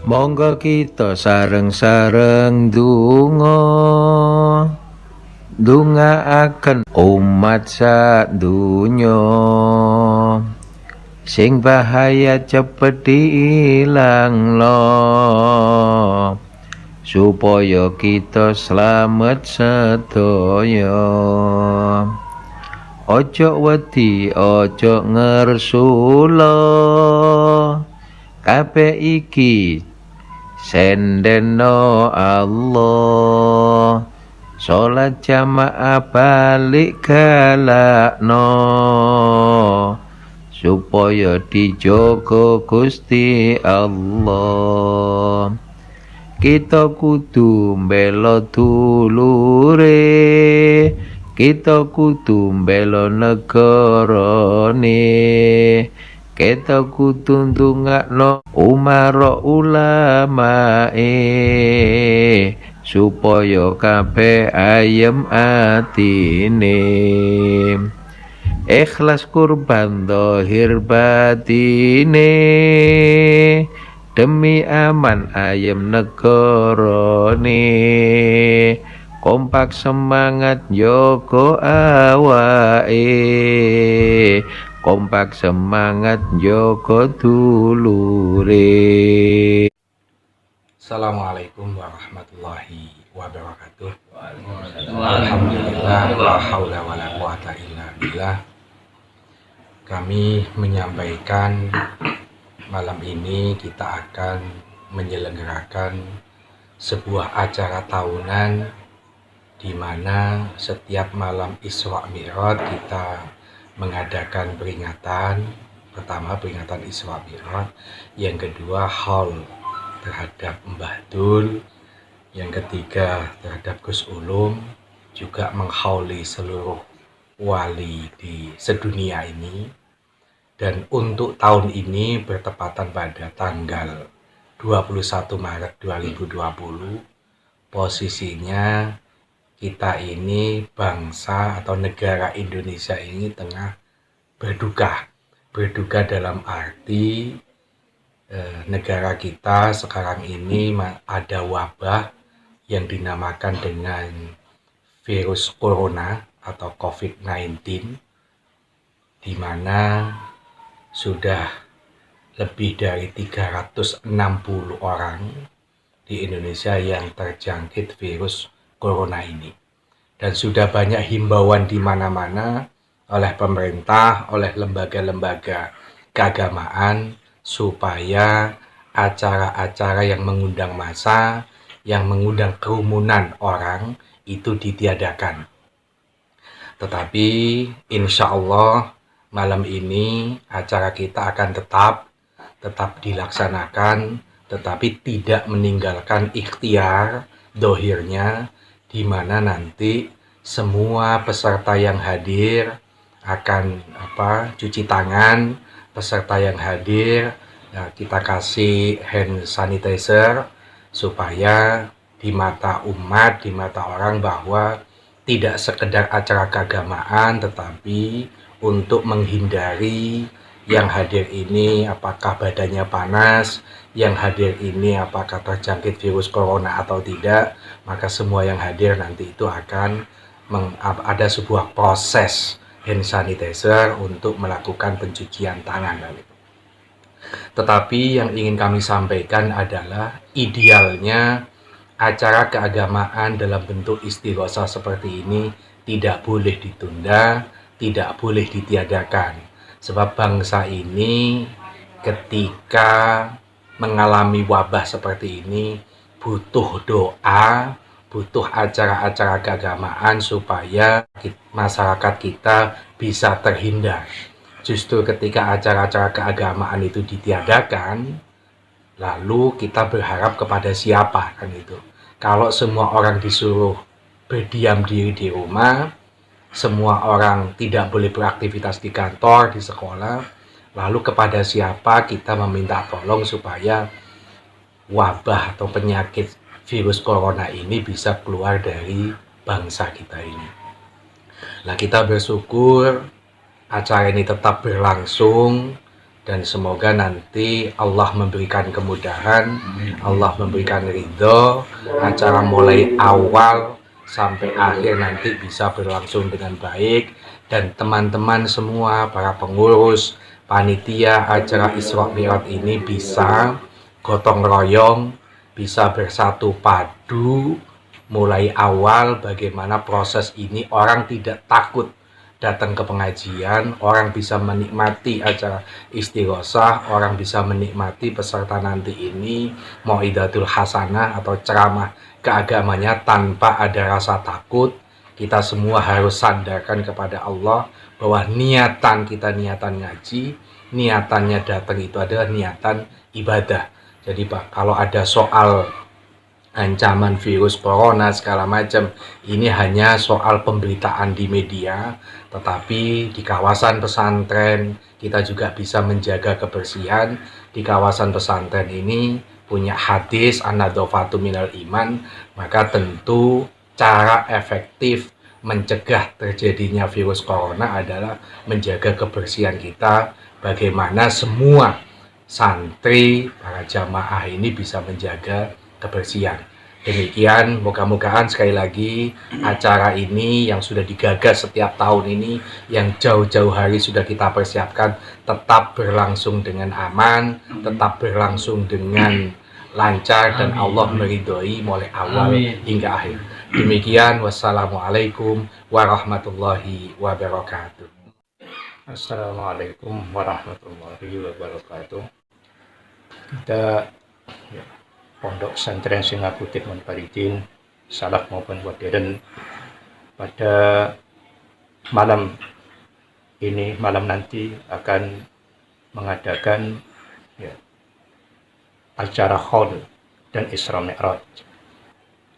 Monggo kita sareng-sareng ndongaaken umat sadonya sing bahaya cepet diilangno supaya kita slamet sedaya. Ojo wedi, ojo ngersula, kabeh iki sendeno Allah. Salat jamaah balik galakno supaya dijogo Gusti Allah. Kita kudu mbela dulure, kita kudu mbela negarane, kita kudu ndongakno umara ulamae supaya kabeh ayem atine. Ikhlas kurban zahir batine demi aman ayem negarane. Kompak semangat njogo awake, kompak semangat njogo dulure. Assalamualaikum warahmatullahi wabarakatuh. Alhamdulillah, la haula wala quwata illa billah. Kami menyampaikan malam ini kita akan menyelenggarakan sebuah acara tahunan di mana setiap malam Isra Mi'raj kita mengadakan peringatan. Pertama peringatan Isra Mi'raj, yang kedua haul terhadap Mbah Dul, yang ketiga terhadap Gus Ulum, juga menghauli seluruh wali di sedunia ini. Dan untuk tahun ini bertepatan pada tanggal 21 Maret 2020, posisinya kita ini bangsa atau negara Indonesia ini tengah berduka. Berduka dalam arti negara kita sekarang ini ada wabah yang dinamakan dengan virus corona atau COVID-19, di mana sudah lebih dari 360 orang di Indonesia yang terjangkit virus corona ini. Dan sudah banyak himbauan di mana-mana oleh pemerintah, oleh lembaga-lembaga keagamaan supaya acara-acara yang mengundang massa, yang mengundang kerumunan orang itu ditiadakan. Tetapi insya Allah malam ini acara kita akan tetap dilaksanakan, tetapi tidak meninggalkan ikhtiar dohirnya, di mana nanti semua peserta yang hadir akan cuci tangan. Peserta yang hadir kita kasih hand sanitizer supaya di mata umat, di mata orang bahwa tidak sekedar acara keagamaan, tetapi untuk menghindari yang hadir ini apakah badannya panas, yang hadir ini apakah terjangkit virus corona atau tidak, maka semua yang hadir nanti itu akan ada sebuah proses hand sanitizer untuk melakukan pencucian tangan. Tetapi yang ingin kami sampaikan adalah idealnya acara keagamaan dalam bentuk istighosah seperti ini tidak boleh ditunda, tidak boleh ditiadakan. Sebab bangsa ini ketika mengalami wabah seperti ini butuh doa, butuh acara-acara keagamaan supaya masyarakat kita bisa terhindar. Justru ketika acara-acara keagamaan itu ditiadakan, lalu kita berharap kepada siapa kan itu? Kalau semua orang disuruh berdiam diri di rumah, semua orang tidak boleh beraktivitas di kantor, di sekolah, lalu kepada siapa kita meminta tolong supaya wabah atau penyakit virus corona ini bisa keluar dari bangsa kita ini. Nah, kita bersyukur acara ini tetap berlangsung dan semoga nanti Allah memberikan kemudahan, Allah memberikan ridho, acara mulai awal sampai akhir nanti bisa berlangsung dengan baik, dan teman-teman semua, para pengurus, panitia acara Isra Mi'raj ini bisa gotong royong, bisa bersatu padu mulai awal. Bagaimana proses ini orang tidak takut datang ke pengajian, orang bisa menikmati acara istighosah, orang bisa menikmati peserta nanti ini mau'idatul hasanah atau ceramah keagamanya tanpa ada rasa takut. Kita semua harus sandarkan kepada Allah bahwa niatan kita niatan ngaji, niatannya datang itu adalah niatan ibadah. Jadi Pak, kalau ada soal ancaman virus corona segala macam, ini hanya soal pemberitaan di media, tetapi di kawasan pesantren kita juga bisa menjaga kebersihan. Di kawasan pesantren ini punya hadis an-nadhafatu minal iman, maka tentu cara efektif mencegah terjadinya virus corona adalah menjaga kebersihan kita. Bagaimana semua santri, para jamaah ini bisa menjaga kebersihan. Demikian, moga-mogaan sekali lagi acara ini yang sudah digagas setiap tahun ini, yang jauh-jauh hari sudah kita persiapkan, tetap berlangsung dengan aman, tetap berlangsung dengan lancar, dan Allah meridhoi mulai awal hingga akhir. Demikian, wassalamualaikum warahmatullahi wabarakatuh. Assalamualaikum warahmatullahi wabarakatuh. Kita Pondok Pesantren Singaputit Munfaridin, salaf maupun modern, pada malam ini, malam nanti akan mengadakan acara Haul dan Isra Mi'raj.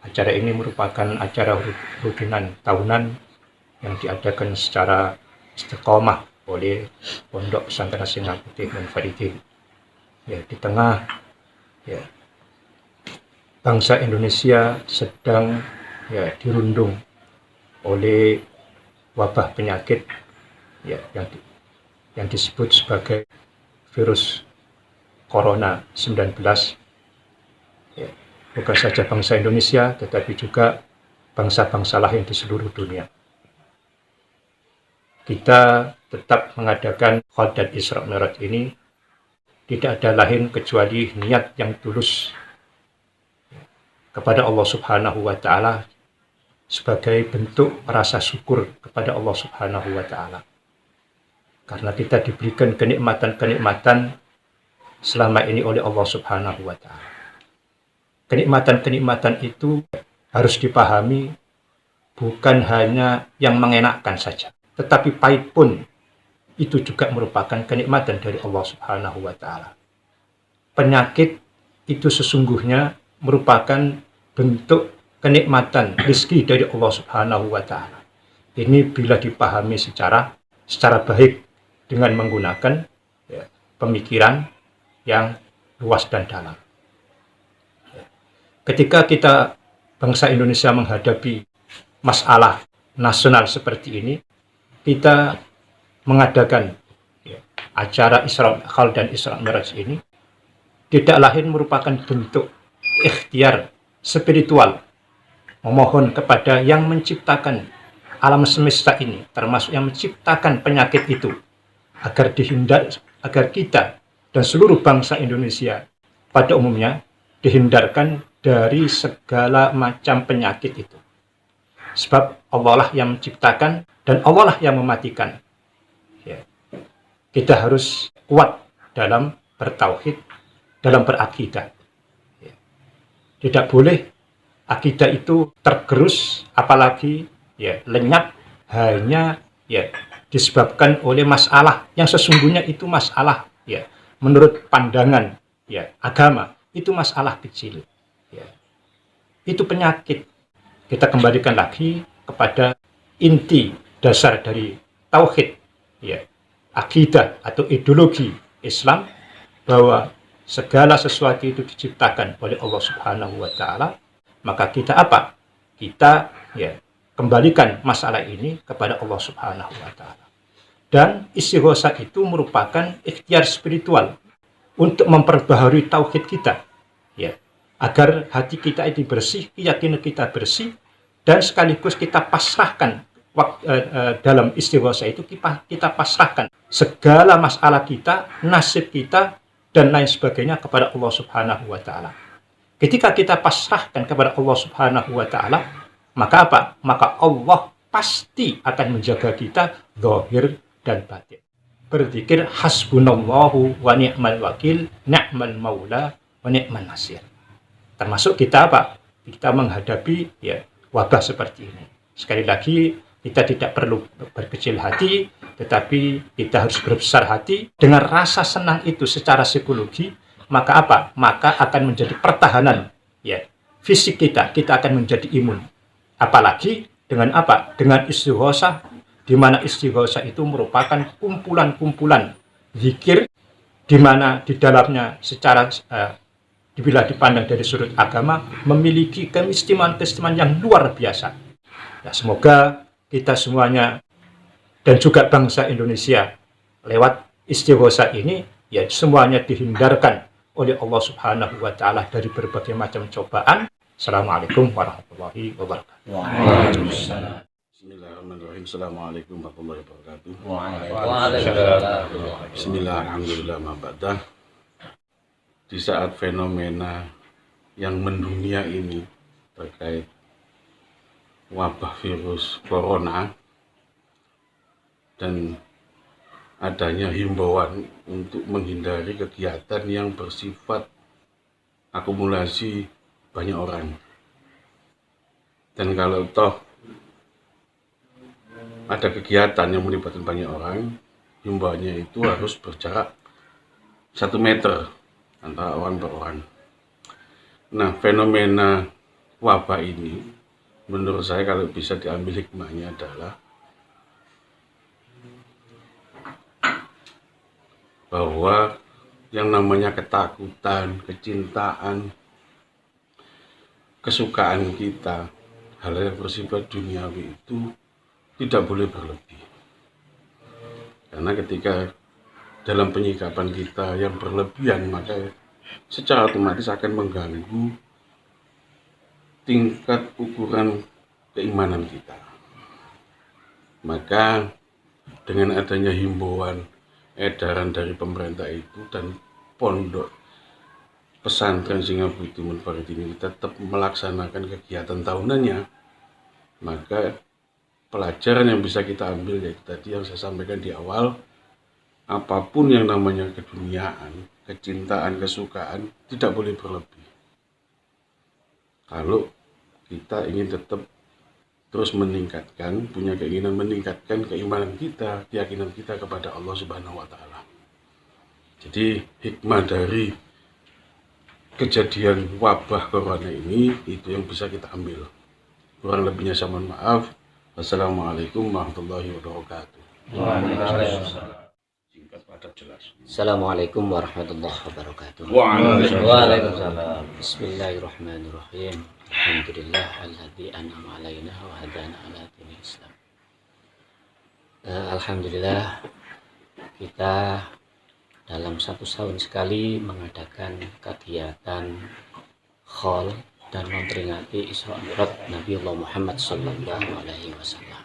Acara ini merupakan acara rutinan tahunan yang diadakan secara istiqomah oleh Pondok Pesantren Singaputit Munfaridin. Di tengah bangsa Indonesia sedang dirundung oleh wabah penyakit yang disebut sebagai virus corona 19. Bukan saja bangsa Indonesia, tetapi juga bangsa-bangsa lain di seluruh dunia. Kita tetap mengadakan Haul dan Isra Mi'raj ini tidak ada lain kecuali niat yang tulus kepada Allah Subhanahu wa Ta'ala, sebagai bentuk rasa syukur kepada Allah Subhanahu wa Ta'ala, karena kita diberikan kenikmatan-kenikmatan selama ini oleh Allah Subhanahu wa Ta'ala. Kenikmatan-kenikmatan itu harus dipahami bukan hanya yang mengenakkan saja, tetapi pahit pun itu juga merupakan kenikmatan dari Allah Subhanahu wa Ta'ala. Penyakit itu sesungguhnya merupakan bentuk kenikmatan rezeki dari Allah Subhanahu wa Ta'ala. Ini bila dipahami secara baik dengan menggunakan pemikiran yang luas dan dalam. Ketika kita bangsa Indonesia menghadapi masalah nasional seperti ini, kita mengadakan acara Haul dan Isra Mi'raj ini tidak lain merupakan bentuk ikhtiar spiritual, memohon kepada yang menciptakan alam semesta ini, termasuk yang menciptakan penyakit itu, agar kita dan seluruh bangsa Indonesia pada umumnya dihindarkan dari segala macam penyakit itu. Sebab Allah lah yang menciptakan dan Allah lah yang mematikan. Kita harus kuat dalam bertauhid, dalam berakidah. Tidak boleh akidah itu tergerus, apalagi lenyap hanya disebabkan oleh masalah yang sesungguhnya itu masalah menurut pandangan agama itu masalah kecil. Itu penyakit. Kita kembalikan lagi kepada inti dasar dari tauhid, akidah atau ideologi Islam, bahwa segala sesuatu itu diciptakan oleh Allah Subhanahu wa Ta'ala. Maka kita apa? Kita kembalikan masalah ini kepada Allah Subhanahu wa Ta'ala. Dan istighosa itu merupakan ikhtiar spiritual untuk memperbaharui tauhid kita, ya, agar hati kita ini bersih, keyakinan kita bersih, dan sekaligus kita pasrahkan dalam istighosa itu kita pasrahkan segala masalah kita, nasib kita, dan lain sebagainya kepada Allah Subhanahu wa Ta'ala. Ketika kita pasrahkan kepada Allah Subhanahu wa Ta'ala, maka apa? Maka Allah pasti akan menjaga kita zahir dan batin. Berzikir hasbunallahu wa ni'mal wakil, ni'mal maula wa ni'mal nasir. Termasuk kita apa? Kita menghadapi ya wabah seperti ini. Sekali lagi, kita tidak perlu berkecil hati, tetapi kita harus berbesar hati. Dengan rasa senang itu secara psikologi, maka apa? Maka akan menjadi pertahanan ya fisik kita akan menjadi imun. Apalagi dengan apa? Dengan istighosa, di mana istighosa itu merupakan kumpulan-kumpulan zikir, di mana di dalamnya secara bila dipandang dari sudut agama memiliki keistimewaan-keistimewaan yang luar biasa. Ya, semoga kita semuanya dan juga bangsa Indonesia lewat istighosa ini ya semuanya dihindarkan oleh Allah Subhanahu wa Ta'ala dari berbagai macam cobaan. Assalamualaikum warahmatullahi wabarakatuh. Waalaikumsalam. Bismillahirrahmanirrahim. Assalamualaikum warahmatullahi wabarakatuh. Waalaikumsalam. Bismillahirrahmanirrahim. Alhamdulillah. Di saat fenomena yang mendunia ini terkait wabah virus corona dan adanya himbauan untuk menghindari kegiatan yang bersifat akumulasi banyak orang. Dan kalau toh ada kegiatan yang melibatkan banyak orang, himbauannya itu harus berjarak 1 meter antara orang per orang. Nah, fenomena wabah ini menurut saya kalau bisa diambil hikmahnya adalah bahwa yang namanya ketakutan, kecintaan, kesukaan kita, hal yang bersifat duniawi itu tidak boleh berlebih. Karena ketika dalam penyikapan kita yang berlebihan, maka secara otomatis akan mengganggu tingkat ukuran keimanan kita. Maka dengan adanya himbauan edaran dari pemerintah itu dan pondok pesantren Singapura Munfarid ini tetap melaksanakan kegiatan tahunannya, maka pelajaran yang bisa kita ambil yaitu tadi yang saya sampaikan di awal, apapun yang namanya keduniaan, kecintaan, kesukaan tidak boleh berlebih. Kalau kita ingin tetap terus meningkatkan, punya keinginan meningkatkan keimanan kita, keyakinan kita kepada Allah Subhanahu wa Ta'ala. Jadi hikmah dari kejadian wabah corona ini itu yang bisa kita ambil. Kurang lebihnya saya mohon maaf. Wassalamualaikum warahmatullahi wabarakatuh. Singkat padat jelas. Assalamualaikum warahmatullahi wabarakatuh. Waalaikumsalam. Bismillahirrahmanirrahim. Alhamdulillah alladzi an'ama 'alaina wa hadana 'ala dinil Islam. Alhamdulillah kita dalam 1 tahun sekali mengadakan kegiatan khol dan memperingati Isra Mi'raj Nabiullah Muhammad sallallahu alaihi wasallam.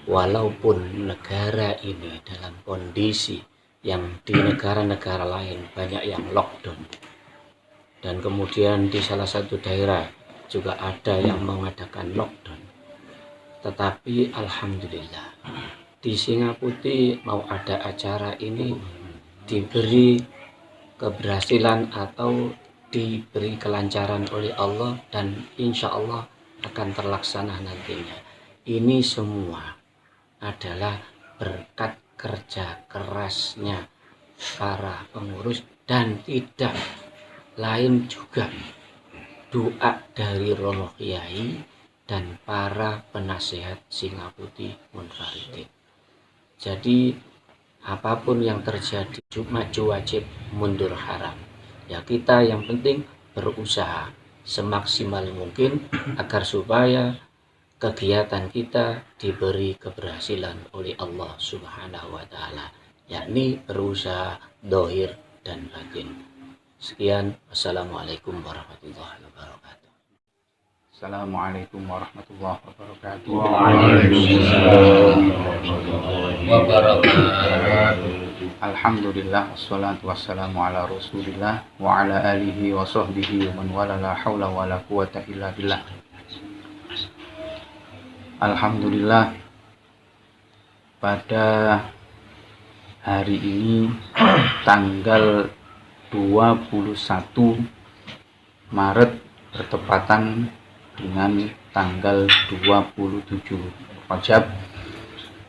Walaupun negara ini dalam kondisi yang di negara-negara lain banyak yang lockdown, dan kemudian di salah satu daerah juga ada yang mengadakan lockdown, tetapi alhamdulillah di Singapura mau ada acara ini diberi keberhasilan atau diberi kelancaran oleh Allah, dan insya Allah akan terlaksana nantinya. Ini semua adalah berkat kerja kerasnya para pengurus dan tidak lain juga doa dari Romo Kiai dan para penasehat Singapura Munfaridin. Jadi apapun yang terjadi, maju wajib, mundur haram. Ya kita yang penting berusaha semaksimal mungkin agar supaya kegiatan kita diberi keberhasilan oleh Allah Subhanahu wa Ta'ala, yakni berusaha dohir dan batin. Sekian, wassalamualaikum warahmatullahi wabarakatuh. Assalamualaikum warahmatullahi wabarakatuh. Alhamdulillah, wassalatu wassalamu ala rasulillah wa ala alihi wa sahbihi wa man wala, la hawla wa la quwata illa billah. Alhamdulillah, pada hari ini tanggal 21 Maret bertepatan dengan tanggal 27 Rajab,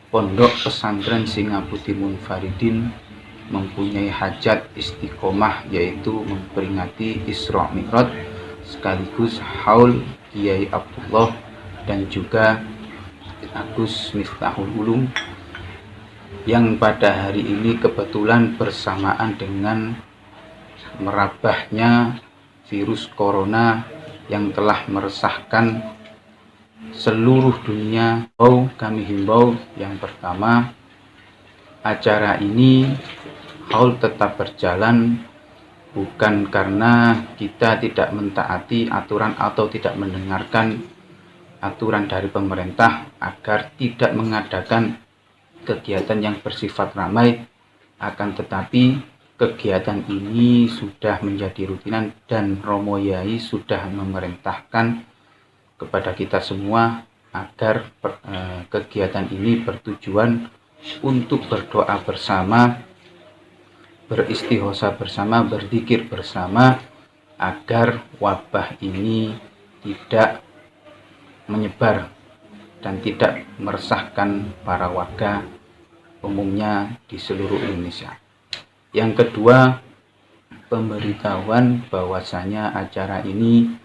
Pondok Pesantren Singaputih Munfaridin mempunyai hajat istiqomah, yaitu memperingati Isra Mi'raj sekaligus haul Kiai Abdullah dan juga Agus Miftahul Ulum, yang pada hari ini kebetulan bersamaan dengan merabahnya virus corona yang telah meresahkan seluruh dunia. Kami himbau, yang pertama, acara ini haul tetap berjalan, bukan karena kita tidak mentaati aturan atau tidak mendengarkan aturan dari pemerintah agar tidak mengadakan kegiatan yang bersifat ramai, akan tetapi kegiatan ini sudah menjadi rutinan dan Romo Yai sudah memerintahkan kepada kita semua agar kegiatan ini bertujuan untuk berdoa bersama, beristighosa bersama, berzikir bersama, agar wabah ini tidak menyebar dan tidak meresahkan para warga umumnya di seluruh Indonesia. Yang kedua, pemberitahuan bahwasanya acara ini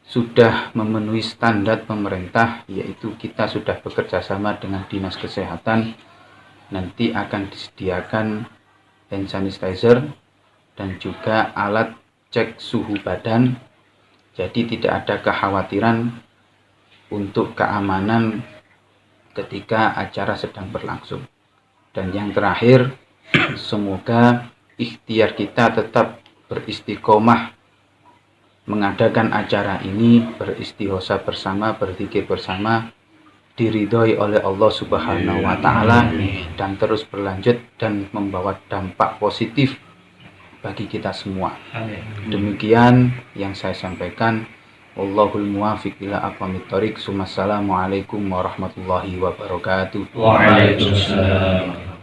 sudah memenuhi standar pemerintah, yaitu kita sudah bekerja sama dengan Dinas Kesehatan. Nanti akan disediakan hand sanitizer dan juga alat cek suhu badan, jadi tidak ada kekhawatiran untuk keamanan ketika acara sedang berlangsung. Dan yang terakhir, semoga ikhtiar kita tetap beristiqomah mengadakan acara ini, beristighosa bersama, berzikir bersama, diridhoi oleh Allah Subhanahu wa Ta'ala, dan terus berlanjut dan membawa dampak positif bagi kita semua. Demikian yang saya sampaikan. Wallahul muwafiq ila aqwamit thoriq. Assalamualaikum warahmatullahi wabarakatuh. Waalaikumsalam.